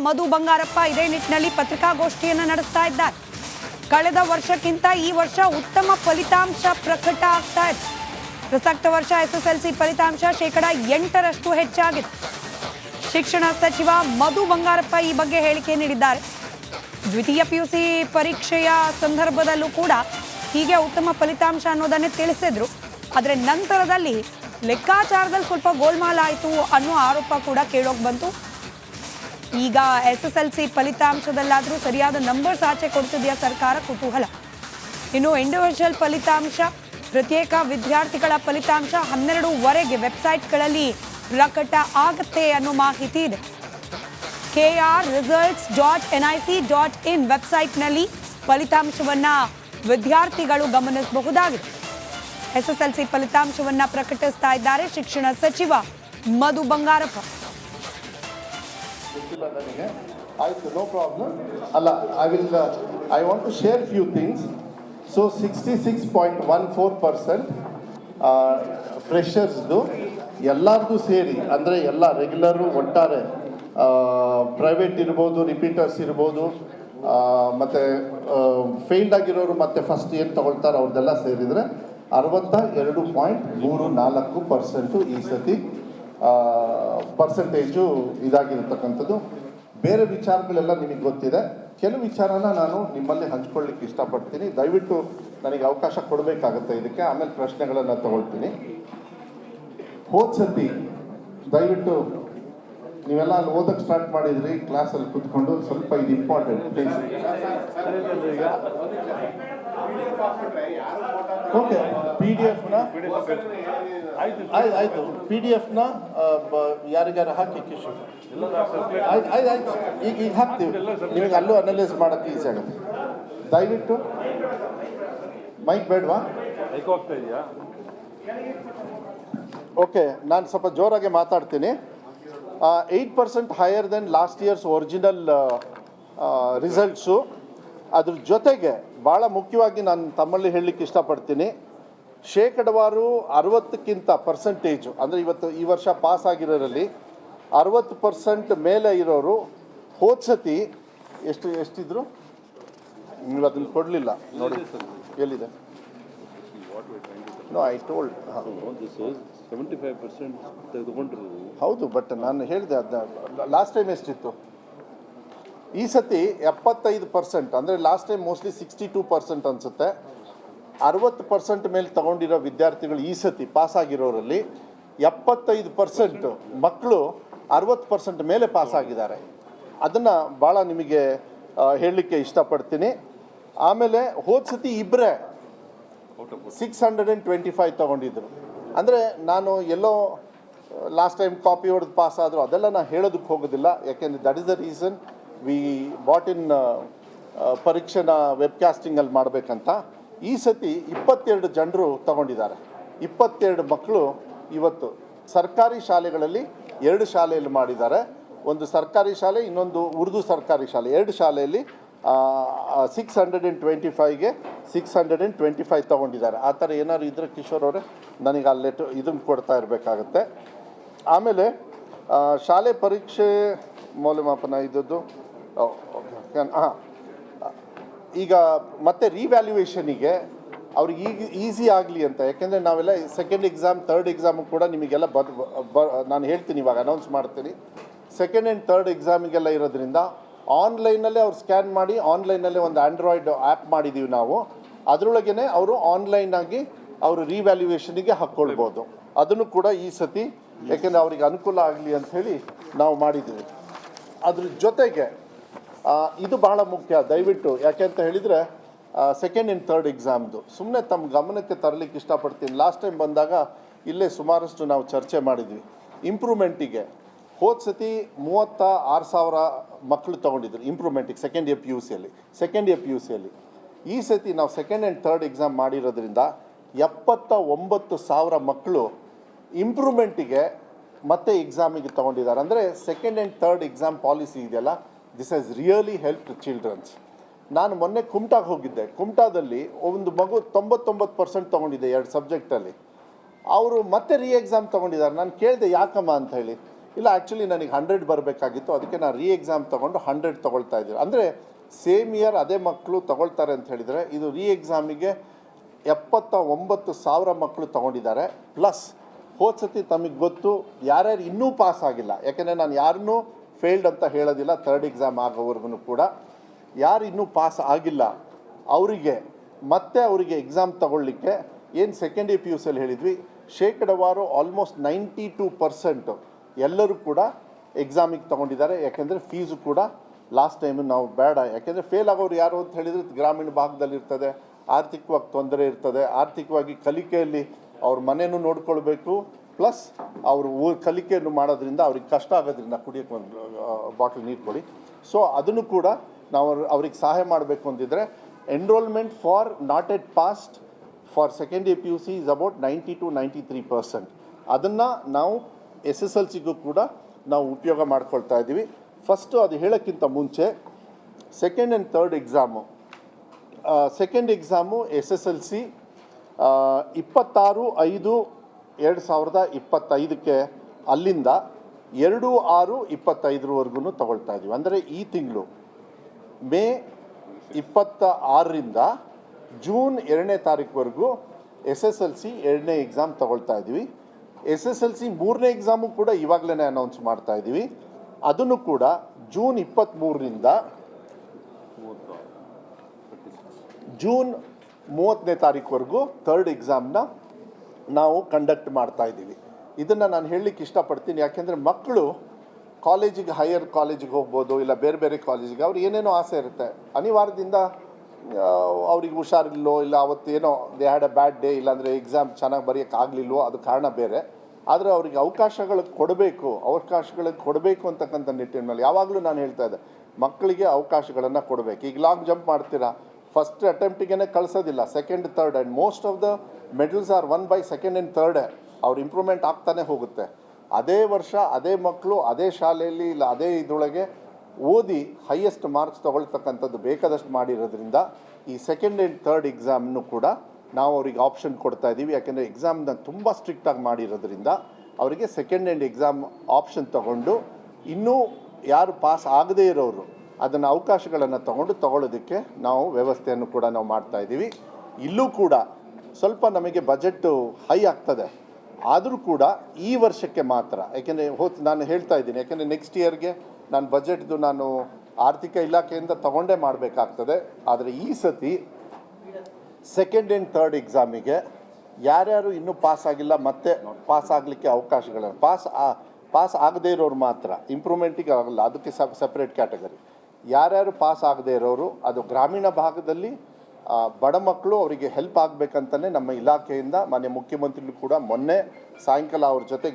ಮಧು ಬಂಗಾರಪ್ಪ ಇದೇ ನಿಟ್ಟಿನಲ್ಲಿ ಪತ್ರಿಕಾಗೋಷ್ಠಿಯನ್ನು ನಡೆಸ್ತಾ ಇದ್ದಾರೆ. ಕಳೆದ ವರ್ಷಕ್ಕಿಂತ ಈ ವರ್ಷ ಉತ್ತಮ ಫಲಿತಾಂಶ ಪ್ರಕಟ ಆಗ್ತಾ ಇದೆ. ಪ್ರಸಕ್ತ ವರ್ಷ SSLC ಫಲಿತಾಂಶ 8% ಹೆಚ್ಚಾಗಿದೆ. ಶಿಕ್ಷಣ ಸಚಿವ ಮಧು ಬಂಗಾರಪ್ಪ ಈ ಬಗ್ಗೆ ಹೇಳಿಕೆ ನೀಡಿದ್ದಾರೆ. ದ್ವಿತೀಯ PUC ಪರೀಕ್ಷೆಯ ಸಂದರ್ಭದಲ್ಲೂ ಕೂಡ ಹೀಗೆ ಉತ್ತಮ ಫಲಿತಾಂಶ ಅನ್ನೋದನ್ನೇ ತಿಳಿಸಿದ್ರು. ಆದರೆ ನಂತರದಲ್ಲಿ ಲೆಕ್ಕಾಚಾರದಲ್ಲಿ ಸ್ವಲ್ಪ ಗೋಲ್ಮಾಲ್ ಆಯಿತು ಅನ್ನೋ ಆರೋಪ ಕೂಡ ಕೇಳೋಕೆ ಬಂತು. ಈಗ SSLC ಫಲಿತಾಂಶದಲ್ಲಾದರೂ ಸರಿಯಾದ ನಂಬರ್ಸ್ ಆಚೆ ಕೊಡ್ತಿದೆಯಾ ಸರ್ಕಾರ? ಕುತೂಹಲ. ಇನ್ನು ಇಂಡಿವಿಜುವಲ್ ಫಲಿತಾಂಶ, ಪ್ರತ್ಯೇಕ ವಿದ್ಯಾರ್ಥಿಗಳ ಫಲಿತಾಂಶ 12ವರೆಗೆ ವೆಬ್ಸೈಟ್ಗಳಲ್ಲಿ ಪ್ರಕಟ ಆಗುತ್ತೆ ಅನ್ನೋ ಮಾಹಿತಿ ಇದೆ. krresults.nic.in ವೆಬ್ಸೈಟ್ನಲ್ಲಿ ಫಲಿತಾಂಶವನ್ನು ವಿದ್ಯಾರ್ಥಿಗಳು ಗಮನಿಸಬಹುದಾಗಿದೆ. SSLC ಫಲಿತಾಂಶವನ್ನು ಪ್ರಕಟಿಸ್ತಾ ಇದ್ದಾರೆ ಶಿಕ್ಷಣ ಸಚಿವ ಮಧು ಬಂಗಾರಪ್ಪ. ಆಯ್ತು, ನೋ ಪ್ರಾಬ್ಲಮ್. ಅಲ್ಲ, I want to share few things. So 66.14% ಫ್ರೆಷರ್ಸ್ದು ಎಲ್ಲರದು ಸೇರಿ, ಅಂದರೆ ಎಲ್ಲ ರೆಗ್ಯುಲರು ಒಟ್ಟಾರೆ ಪ್ರೈವೇಟ್ ಇರ್ಬೋದು, ರಿಪೀಟರ್ಸ್ ಇರ್ಬೋದು, ಮತ್ತು ಫೇಲ್ಡ್ ಆಗಿರೋರು ಮತ್ತು ಫಸ್ಟ್ ಏನು ತಗೊಳ್ತಾರೆ ಅವ್ರದ್ದೆಲ್ಲ ಸೇರಿದರೆ 62.34% ಈ ಸತಿ ಪರ್ಸೆಂಟೇಜು ಇದಾಗಿರ್ತಕ್ಕಂಥದ್ದು. ಬೇರೆ ವಿಚಾರಗಳೆಲ್ಲ ನಿಮಗೆ ಗೊತ್ತಿದೆ. ಕೆಲವು ವಿಚಾರನ ನಾನು ನಿಮ್ಮಲ್ಲಿ ಹಂಚ್ಕೊಳ್ಳಿಕ್ಕೆ ಇಷ್ಟಪಡ್ತೀನಿ. ದಯವಿಟ್ಟು ನನಗೆ ಅವಕಾಶ ಕೊಡಬೇಕಾಗುತ್ತೆ ಇದಕ್ಕೆ, ಆಮೇಲೆ ಪ್ರಶ್ನೆಗಳನ್ನು ತಗೊಳ್ತೀನಿ. ಹೋದ ಸತಿ ದಯವಿಟ್ಟು ನೀವೆಲ್ಲ ಅಲ್ಲಿ ಓದಕ್ಕೆ ಸ್ಟಾರ್ಟ್ ಮಾಡಿದ್ರಿ, ಕ್ಲಾಸಲ್ಲಿ ಕೂತ್ಕೊಂಡು ಸ್ವಲ್ಪ ಇದು ಇಂಪಾರ್ಟೆಂಟ್ ಪ್ಲೀಸ್. ಓಕೆ, PDF ಆಯಿತು, PDF ಯಾರಿಗಾರು ಹಾಕಿ ಕಿಶು. ಆಯ್ತು, ಈಗ ಹಾಕ್ತೀವಿ. ನಿಮಗೆ ಅಲ್ಲೂ ಅನಲೈಸ್ ಮಾಡೋಕ್ಕೆ ಈಸಿ ಆಗುತ್ತೆ. ದಯವಿಟ್ಟು ಮೈಕ್ ಬೇಡವಾ? ಓಕೆ, ನಾನು ಸ್ವಲ್ಪ ಜೋರಾಗಿ ಮಾತಾಡ್ತೀನಿ. 8% higher then last years original results. ಅದ್ರ ಜೊತೆಗೆ ಭಾಳ ಮುಖ್ಯವಾಗಿ ನಾನು ತಮ್ಮಲ್ಲಿ ಹೇಳಲಿಕ್ಕೆ ಇಷ್ಟಪಡ್ತೀನಿ, ಶೇಕಡವಾರು 60ಕ್ಕಿಂತ ಪರ್ಸೆಂಟೇಜು, ಅಂದರೆ ಈ ವರ್ಷ ಪಾಸ್ ಆಗಿರೋರಲ್ಲಿ 60% ಮೇಲೆ ಇರೋರು ಹೋದ ಸತಿ ಎಷ್ಟಿದ್ರು? ನೀವು ಅದನ್ನು ಕೊಡಲಿಲ್ಲ ನೋಡಿ, ಎಲ್ಲಿದೆ? ನೋ, ಐ ಟೋಲ್ಡ್ 75% ತೆಗೆದುಕೊಂಡಿರೋದು ಹೌದು, ಬಟ್ ನಾನು ಹೇಳಿದೆ ಅದನ್ನ ಲಾಸ್ಟ್ ಟೈಮ್ ಎಷ್ಟಿತ್ತು. ಈ ಸತಿ 75%, ಅಂದರೆ ಲಾಸ್ಟ್ ಟೈಮ್ ಮೋಸ್ಟ್ಲಿ 62% ಅನಿಸುತ್ತೆ. 60% ಮೇಲೆ ತಗೊಂಡಿರೋ ವಿದ್ಯಾರ್ಥಿಗಳು ಈ ಸತಿ ಪಾಸಾಗಿರೋರಲ್ಲಿ 75% ಮಕ್ಕಳು 60% ಮೇಲೆ ಪಾಸಾಗಿದ್ದಾರೆ. ಅದನ್ನು ಭಾಳ ನಿಮಗೆ ಹೇಳಲಿಕ್ಕೆ ಇಷ್ಟಪಡ್ತೀನಿ. ಆಮೇಲೆ ಹೋದ ಸತಿ ಇಬ್ಬರೇ 625 ತಗೊಂಡಿದ್ರು. ಅಂದರೆ ನಾನು ಎಲ್ಲೋ ಲಾಸ್ಟ್ ಟೈಮ್ ಕಾಪಿ ಹೊಡೆದು ಪಾಸ್ ಆದರೂ ಅದೆಲ್ಲ ನಾನು ಹೇಳೋದಕ್ಕೆ ಹೋಗೋದಿಲ್ಲ, ಯಾಕೆಂದರೆ that is the reason we brought in ಪರೀಕ್ಷೆನ ವೆಬ್ಕಾಸ್ಟಿಂಗಲ್ಲಿ ಮಾಡಬೇಕಂತ. ಈ ಸತಿ 22 ಜನರು ತಗೊಂಡಿದ್ದಾರೆ. 22 ಮಕ್ಕಳು ಇವತ್ತು ಸರ್ಕಾರಿ ಶಾಲೆಗಳಲ್ಲಿ 2 ಶಾಲೆಯಲ್ಲಿ ಮಾಡಿದ್ದಾರೆ. ಒಂದು ಸರ್ಕಾರಿ ಶಾಲೆ, ಇನ್ನೊಂದು ಉರ್ದು ಸರ್ಕಾರಿ ಶಾಲೆ. 2 ಶಾಲೆಯಲ್ಲಿ 625ಗೆ 625 ತೊಗೊಂಡಿದ್ದಾರೆ. ಆ ಥರ ಏನಾದ್ರು ಇದ್ದರೆ ಕಿಶೋರ್ ಅವರೇ ನನಗೆ ಆ ಇದನ್ನು ಕೊಡ್ತಾ ಇರಬೇಕಾಗತ್ತೆ. ಆಮೇಲೆ ಶಾಲೆ ಪರೀಕ್ಷೆ ಮೌಲ್ಯಮಾಪನ ಇದ್ದದ್ದು ಈಗ ಮತ್ತೆ ರಿವ್ಯಾಲ್ಯೂಯೇಷನಿಗೆ ಅವ್ರಿಗೆ ಈಸಿ ಆಗಲಿ ಅಂತ, ಯಾಕೆಂದರೆ ನಾವೆಲ್ಲ ಸೆಕೆಂಡ್ ಎಕ್ಸಾಮ್, ಥರ್ಡ್ ಎಕ್ಸಾಮು ಕೂಡ ನಿಮಗೆಲ್ಲ ನಾನು ಹೇಳ್ತೀನಿ, ಇವಾಗ ಅನೌನ್ಸ್ ಮಾಡ್ತೀನಿ. ಸೆಕೆಂಡ್ ಆ್ಯಂಡ್ ಥರ್ಡ್ ಎಕ್ಸಾಮಿಗೆಲ್ಲ ಇರೋದ್ರಿಂದ ಆನ್ಲೈನಲ್ಲೇ ಅವ್ರು ಸ್ಕ್ಯಾನ್ ಮಾಡಿ, ಆನ್ಲೈನಲ್ಲೇ ಒಂದು ಆ್ಯಂಡ್ರಾಯ್ಡ್ ಆ್ಯಪ್ ಮಾಡಿದ್ದೀವಿ ನಾವು. ಅದರೊಳಗೇ ಅವರು ಆನ್ಲೈನಾಗಿ ಅವರು ರಿವ್ಯಾಲ್ಯೂಯೇಷನಿಗೆ ಹಾಕ್ಕೊಳ್ಬೋದು. ಅದನ್ನು ಕೂಡ ಈ ಸತಿ, ಯಾಕೆಂದರೆ ಅವ್ರಿಗೆ ಅನುಕೂಲ ಆಗಲಿ ಅಂಥೇಳಿ ನಾವು ಮಾಡಿದ್ದೀವಿ. ಅದ್ರ ಜೊತೆಗೆ ಇದು ಬಹಳ ಮುಖ್ಯ, ದಯವಿಟ್ಟು ಯಾಕೆ ಅಂತ ಹೇಳಿದರೆ ಸೆಕೆಂಡ್ ಆ್ಯಂಡ್ ಥರ್ಡ್ ಎಕ್ಸಾಮ್ದು ಸುಮ್ಮನೆ ತಮ್ಮ ಗಮನಕ್ಕೆ ತರಲಿಕ್ಕೆ ಇಷ್ಟಪಡ್ತೀನಿ. ಲಾಸ್ಟ್ ಟೈಮ್ ಬಂದಾಗ ಇಲ್ಲೇ ಸುಮಾರಷ್ಟು ನಾವು ಚರ್ಚೆ ಮಾಡಿದ್ವಿ ಇಂಪ್ರೂವ್ಮೆಂಟಿಗೆ. ಹೋದ ಸತಿ 36,000 ಮಕ್ಕಳು ತೊಗೊಂಡಿದ್ರು ಇಂಪ್ರೂವ್ಮೆಂಟಿಗೆ ಸೆಕೆಂಡ್ ಇಯರ್ ಪಿ ಯು ಸಿಯಲ್ಲಿ. ಈ ಸತಿ ನಾವು ಸೆಕೆಂಡ್ ಆ್ಯಂಡ್ ಥರ್ಡ್ ಎಕ್ಸಾಮ್ ಮಾಡಿರೋದ್ರಿಂದ 79,000 ಮಕ್ಕಳು ಇಂಪ್ರೂವ್ಮೆಂಟಿಗೆ ಮತ್ತೆ ಎಕ್ಸಾಮಿಗೆ ತೊಗೊಂಡಿದ್ದಾರೆ. ಅಂದರೆ second and third exam policy ಇದೆಯಲ್ಲ, this has really help childrens. ನಾನು ಮೊನ್ನೆ ಕುಮಟಾಗೆ ಹೋಗಿದ್ದೆ. ಕುಮಟಾದಲ್ಲಿ ಒಂದು ಮಗು 99% ತೊಗೊಂಡಿದ್ದೆ 2 ಸಬ್ಜೆಕ್ಟಲ್ಲಿ. ಅವರು ಮತ್ತೆ ಎಕ್ಸಾಮ್ ತೊಗೊಂಡಿದ್ದಾರೆ. ನಾನು ಕೇಳಿದೆ ಯಾಕಮ್ಮ ಅಂತ ಹೇಳಿ. ಇಲ್ಲ ಆ್ಯಕ್ಚುಲಿ ನನಗೆ 100 ಬರಬೇಕಾಗಿತ್ತು, ಅದಕ್ಕೆ ನಾನು ಎಕ್ಸಾಮ್ ತೊಗೊಂಡು 100 ತೊಗೊಳ್ತಾ ಇದ್ದೀವಿ. ಅಂದರೆ ಸೇಮ್ ಇಯರ್ ಅದೇ ಮಕ್ಕಳು ತೊಗೊಳ್ತಾರೆ ಅಂತ ಹೇಳಿದರೆ, ಇದು ಎಕ್ಸಾಮಿಗೆ 79,000 ಮಕ್ಕಳು ತೊಗೊಂಡಿದ್ದಾರೆ. ಪ್ಲಸ್ ಹೋದ ಸತಿ ತಮಗೆ ಗೊತ್ತು ಯಾರ್ಯಾರು ಇನ್ನೂ ಪಾಸ್ ಆಗಿಲ್ಲ, ಯಾಕೆಂದರೆ ನಾನು ಯಾರನ್ನೂ ಫೇಲ್ಡ್ ಅಂತ ಹೇಳೋದಿಲ್ಲ. 3rd ಎಕ್ಸಾಮ್ ಆಗೋವರೆಗೂ ಕೂಡ ಯಾರು ಇನ್ನೂ ಪಾಸ್ ಆಗಿಲ್ಲ ಅವರಿಗೆ ಮತ್ತೆ ಅವರಿಗೆ ಎಕ್ಸಾಮ್ ತಗೊಳ್ಳಿಕ್ಕೆ ಏನು ಸೆಕೆಂಡ್ ಪಿ ಯು ಸಿಯಲ್ಲಿ ಹೇಳಿದ್ವಿ, ಶೇಕಡವಾರು ಆಲ್ಮೋಸ್ಟ್ 92% ಎಲ್ಲರೂ ಕೂಡ ಎಕ್ಸಾಮಿಗೆ ತೊಗೊಂಡಿದ್ದಾರೆ. ಯಾಕೆಂದರೆ ಫೀಸು ಕೂಡ ಲಾಸ್ಟ್ ಟೈಮು ನಾವು ಬೇಡ, ಯಾಕೆಂದರೆ ಫೇಲ್ ಆಗೋರು ಯಾರು ಅಂತ ಹೇಳಿದರೆ ಗ್ರಾಮೀಣ ಭಾಗದಲ್ಲಿರ್ತದೆ, ಆರ್ಥಿಕವಾಗಿ ತೊಂದರೆ ಇರ್ತದೆ, ಆರ್ಥಿಕವಾಗಿ ಕಲಿಕೆಯಲ್ಲಿ ಅವ್ರ ಮನೆಯೂ ನೋಡ್ಕೊಳ್ಬೇಕು, ಪ್ಲಸ್ ಅವರು ಕಲಿಕೆಯನ್ನು ಮಾಡೋದ್ರಿಂದ ಅವ್ರಿಗೆ ಕಷ್ಟ ಆಗೋದ್ರಿಂದ ಕುಡಿಯೋಕ್ಕೆ ಒಂದು ಬಾಟ್ಲ್ ನೀರು ಕೊಡಿ. ಸೊ ಅದನ್ನು ಕೂಡ ನಾವು ಅವ್ರಿಗೆ ಸಹಾಯ ಮಾಡಬೇಕು ಅಂತಿದ್ರೆ enrolment for not at past for second P U C is about 90 to 93%. ಅದನ್ನು ನಾವು SSLCಗೂ ಕೂಡ ನಾವು ಉಪಯೋಗ ಮಾಡ್ಕೊಳ್ತಾ ಇದ್ದೀವಿ. ಫಸ್ಟು ಅದು ಹೇಳೋಕ್ಕಿಂತ ಮುಂಚೆ second and third exam, second exam SSLC 26/5/2025 ಅಲ್ಲಿಂದ 2/6/25 ತಗೊಳ್ತಾ ಇದ್ದೀವಿ. ಅಂದರೆ ಈ ತಿಂಗಳು ಮೇ 26ರಿಂದ ಜೂನ್ 2ನೇ ತಾರೀಕುವರೆಗೂ SSLC 2ನೇ ಎಕ್ಸಾಮ್ ತಗೊಳ್ತಾ ಇದ್ದೀವಿ. SSLC 3ನೇ ಎಕ್ಸಾಮು ಕೂಡ ಇವಾಗಲೇ ಅನೌನ್ಸ್ ಮಾಡ್ತಾ ಇದ್ದೀವಿ. ಅದನ್ನು ಕೂಡ ಜೂನ್ 23ರಿಂದ ಜೂನ್ 30ನೇ ತಾರೀಕುವರೆಗೂ 3rd ಎಕ್ಸಾಮ್ನ ನಾವು ಕಂಡಕ್ಟ್ ಮಾಡ್ತಾ ಇದ್ದೀವಿ. ಇದನ್ನು ನಾನು ಹೇಳಲಿಕ್ಕೆ ಇಷ್ಟಪಡ್ತೀನಿ, ಯಾಕೆಂದರೆ ಮಕ್ಕಳು ಕಾಲೇಜಿಗೆ, ಹೈಯರ್ ಕಾಲೇಜಿಗೆ ಹೋಗ್ಬೋದು, ಇಲ್ಲ ಬೇರೆ ಬೇರೆ ಕಾಲೇಜಿಗೆ, ಅವ್ರಿಗೆ ಏನೇನೋ ಆಸೆ ಇರುತ್ತೆ. ಅನಿವಾರ್ಯದಿಂದ ಅವ್ರಿಗೆ ಹುಷಾರಿಲ್ಲೋ, ಇಲ್ಲ ಅವತ್ತೇನೋ they had a bad day, ಇಲ್ಲಾಂದರೆ ಎಕ್ಸಾಮ್ ಚೆನ್ನಾಗಿ ಬರೆಯೋಕ್ಕಾಗಲಿಲ್ವೋ, ಅದು ಕಾರಣ ಬೇರೆ. ಆದರೆ ಅವ್ರಿಗೆ ಅವಕಾಶಗಳಿಗೆ ಕೊಡಬೇಕು ಅಂತಕ್ಕಂಥ ನಿಟ್ಟಿನಲ್ಲಿ ಯಾವಾಗಲೂ ನಾನು ಹೇಳ್ತಾ ಇದ್ದೆ, ಮಕ್ಕಳಿಗೆ ಅವಕಾಶಗಳನ್ನು ಕೊಡಬೇಕು. ಈಗ ಲಾಂಗ್ ಜಂಪ್ ಮಾಡ್ತೀರಾ, ಫಸ್ಟ್ ಅಟೆಂಪ್ಟಿಗೆ ಕಳಿಸೋದಿಲ್ಲ, second third, and most of the medals are won by second and third. ಅವ್ರು ಇಂಪ್ರೂವ್ಮೆಂಟ್ ಆಗ್ತಾನೆ ಹೋಗುತ್ತೆ. ಅದೇ ವರ್ಷ ಅದೇ ಮಕ್ಕಳು ಅದೇ ಶಾಲೆಯಲ್ಲಿ ಇಲ್ಲ ಅದೇ ಇದರೊಳಗೆ ಓದಿ ಹೈಯೆಸ್ಟ್ ಮಾರ್ಕ್ಸ್ ತೊಗೊಳ್ತಕ್ಕಂಥದ್ದು ಬೇಕಾದಷ್ಟು ಮಾಡಿರೋದ್ರಿಂದ ಈ ಸೆಕೆಂಡ್ ಆ್ಯಂಡ್ ಥರ್ಡ್ ಎಕ್ಸಾಮ್ನು ಕೂಡ ನಾವು ಅವ್ರಿಗೆ ಆಪ್ಷನ್ ಕೊಡ್ತಾ ಇದ್ದೀವಿ. ಯಾಕೆಂದರೆ ಎಕ್ಸಾಮ್ನ ತುಂಬ ಸ್ಟ್ರಿಕ್ಟಾಗಿ ಮಾಡಿರೋದ್ರಿಂದ ಅವರಿಗೆ ಸೆಕೆಂಡ್ ಆ್ಯಂಡ್ ಎಕ್ಸಾಮ್ ಆಪ್ಷನ್ ತೊಗೊಂಡು, ಇನ್ನೂ ಯಾರು ಪಾಸ್ ಆಗದೇ ಇರೋರು ಅದನ್ನು ಅವಕಾಶಗಳನ್ನು ತಗೊಳ್ಳೋದಕ್ಕೆ ನಾವು ವ್ಯವಸ್ಥೆಯನ್ನು ಕೂಡ ನಾವು ಮಾಡ್ತಾಯಿದ್ದೀವಿ. ಇಲ್ಲೂ ಕೂಡ ಸ್ವಲ್ಪ ನಮಗೆ ಬಜೆಟ್ಟು ಹೈ ಆಗ್ತದೆ, ಆದರೂ ಕೂಡ ಈ ವರ್ಷಕ್ಕೆ ಮಾತ್ರ, ಯಾಕೆಂದರೆ ನಾನು ಹೇಳ್ತಾ ಇದ್ದೀನಿ, ಯಾಕೆಂದರೆ ನೆಕ್ಸ್ಟ್ ಇಯರ್ಗೆ ನಾನು ಬಜೆಟ್ದು ನಾನು ಆರ್ಥಿಕ ಇಲಾಖೆಯಿಂದ ತಗೊಂಡೇ ಮಾಡಬೇಕಾಗ್ತದೆ. ಆದರೆ ಈ ಸತಿ ಸೆಕೆಂಡ್ ಆ್ಯಂಡ್ ಥರ್ಡ್ ಎಕ್ಸಾಮಿಗೆ ಯಾರ್ಯಾರು ಇನ್ನೂ ಪಾಸ್ ಆಗಿಲ್ಲ, ಮತ್ತೆ ಪಾಸ್ ಆಗಲಿಕ್ಕೆ ಅವಕಾಶಗಳನ್ನು, ಪಾಸ್ ಆಗದೇ ಇರೋರು ಮಾತ್ರ, ಇಂಪ್ರೂವ್ಮೆಂಟಿಗೆ ಆಗಲ್ಲ, ಅದಕ್ಕೆ ಸಪ್ರೇಟ್ ಕ್ಯಾಟಗರಿ. ಯಾರ್ಯಾರು ಪಾಸ್ ಆಗದೇ ಇರೋರು, ಅದು ಗ್ರಾಮೀಣ ಭಾಗದಲ್ಲಿ ಬಡ ಮಕ್ಕಳು, ಅವರಿಗೆ ಹೆಲ್ಪ್ ಆಗಬೇಕಂತಲೇ ನಮ್ಮ ಇಲಾಖೆಯಿಂದ ಮಾನ್ಯ ಮುಖ್ಯಮಂತ್ರಿಗಳು ಕೂಡ ಮೊನ್ನೆ ಸಾಯಂಕಾಲ ಅವ್ರ ಜೊತೆಗೆ